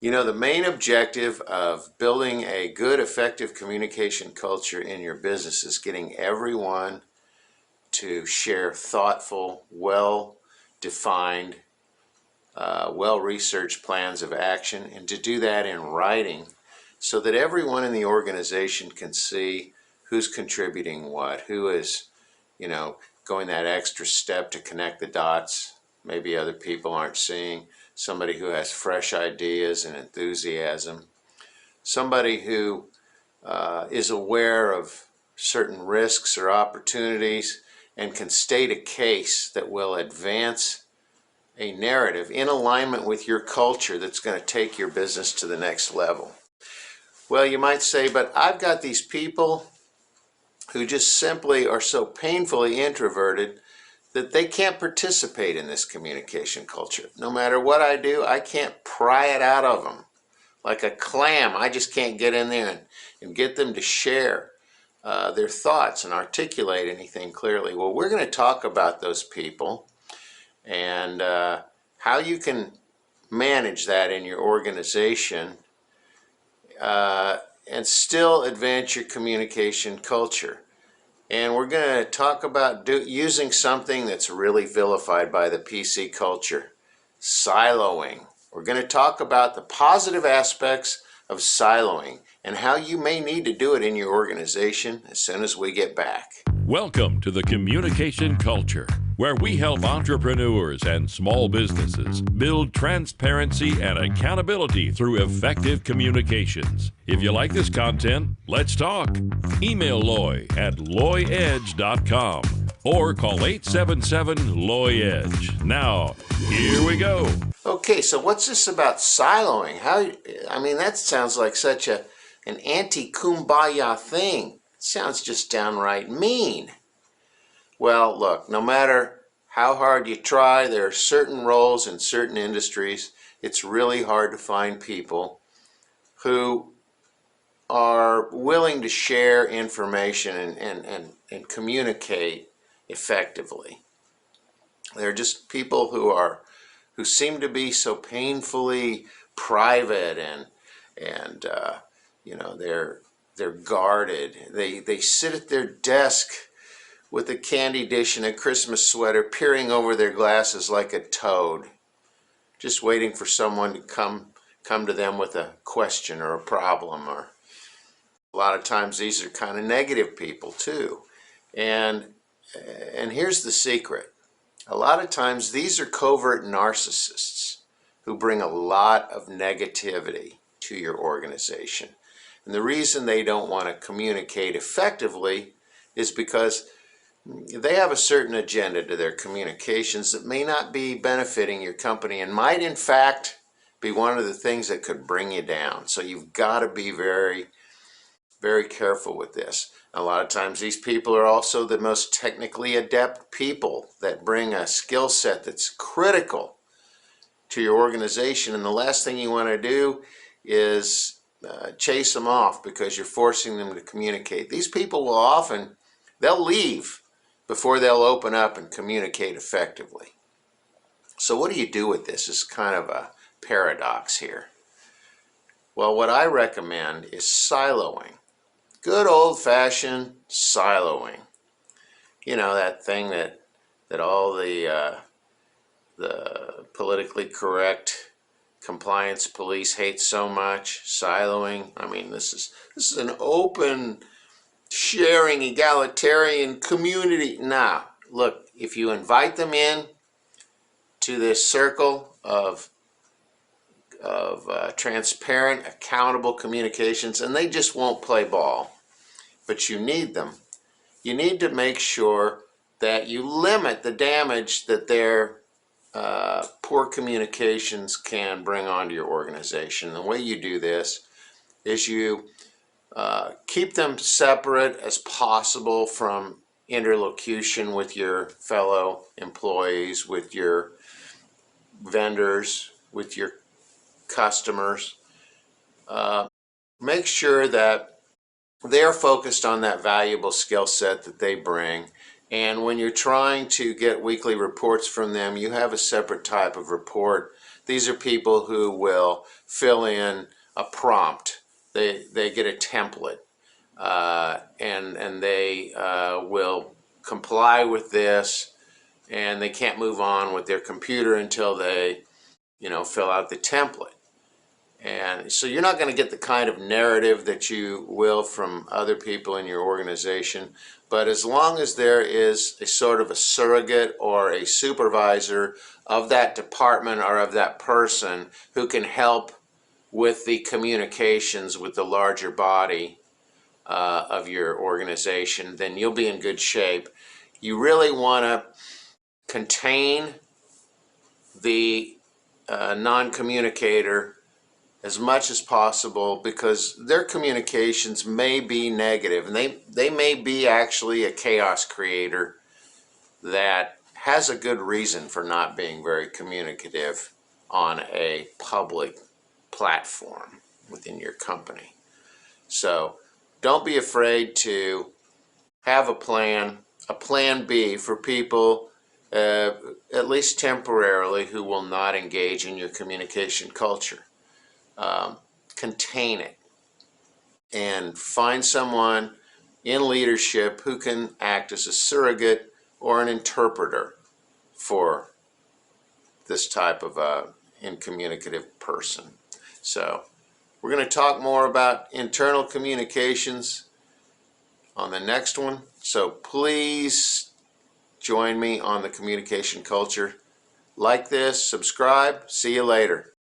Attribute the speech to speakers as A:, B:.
A: You know, the main objective of building a good, effective communication culture in your business is getting everyone to share thoughtful, well-defined, well-researched plans of action, and to do that in writing so that everyone in the organization can see who's contributing what, who is, going that extra step to connect the dots maybe other people aren't seeing, somebody who has fresh ideas and enthusiasm, somebody who is aware of certain risks or opportunities and can state a case that will advance a narrative in alignment with your culture that's going to take your business to the next level. Well, you might say, but I've got these people who just simply are so painfully introverted that they can't participate in this communication culture. No matter what I do, I can't pry it out of them. Like a clam, I just can't get in there and get them to share their thoughts and articulate anything clearly. Well, we're going to talk about those people and how you can manage that in your organization and still advance your communication culture. And we're going to talk about using something that's really vilified by the PC culture, siloing. We're going to talk about the positive aspects of siloing and how you may need to do it in your organization as soon as we get back.
B: Welcome to the Communication Culture, where we help entrepreneurs and small businesses build transparency and accountability through effective communications. If you like this content, let's talk. Email Loy at loyedge.com or call 877-LOY-EDGE. Now, here we go.
A: Okay, so what's this about siloing? That sounds like such an anti-kumbaya thing. It sounds just downright mean. Well, look, no matter how hard you try, there are certain roles in certain industries. It's really hard to find people who are willing to share information and communicate effectively. They're just people who seem to be so painfully private and they're guarded. They sit at their desk with a candy dish and a Christmas sweater, peering over their glasses like a toad, just waiting for someone to come to them with a question or a problem. Or a lot of times these are kind of negative people too. And here's the secret. A lot of times these are covert narcissists who bring a lot of negativity to your organization. And the reason they don't want to communicate effectively is because they have a certain agenda to their communications that may not be benefiting your company and might in fact be one of the things that could bring you down. So you've got to be very, very careful with this. A lot of times these people are also the most technically adept people that bring a skill set that's critical to your organization, and the last thing you want to do is chase them off because you're forcing them to communicate. These people will often, they'll leave before they'll open up and communicate effectively. So what do you do with this? It's kind of a paradox here. Well, what I recommend is siloing. Good old-fashioned siloing. You know, that thing that all the politically correct compliance police hate so much, siloing. I mean, this is an open, sharing, egalitarian community. Now, look, if you invite them in to this circle of transparent, accountable communications, and they just won't play ball, but you need them. You need to make sure that you limit the damage that their poor communications can bring onto your organization. The way you do this is you keep them separate as possible from interlocution with your fellow employees, with your vendors, with your customers. Make sure that they're focused on that valuable skill set that they bring. And when you're trying to get weekly reports from them, you have a separate type of report These are people who will fill in a prompt. They get a template, and they will comply with this, and they can't move on with their computer until they, fill out the template. And so you're not going to get the kind of narrative that you will from other people in your organization. But as long as there is a sort of a surrogate or a supervisor of that department or of that person who can help with the communications with the larger body of your organization, then you'll be in good shape. You really want to contain the non-communicator as much as possible, because their communications may be negative, and they may be actually a chaos creator that has a good reason for not being very communicative on a public platform within your company. So don't be afraid to have a plan B for people, at least temporarily, who will not engage in your communication culture. Contain it and find someone in leadership who can act as a surrogate or an interpreter for this type of incommunicative person. So we're going to talk more about internal communications on the next one. So please join me on the communication culture. Like this, subscribe. See you later.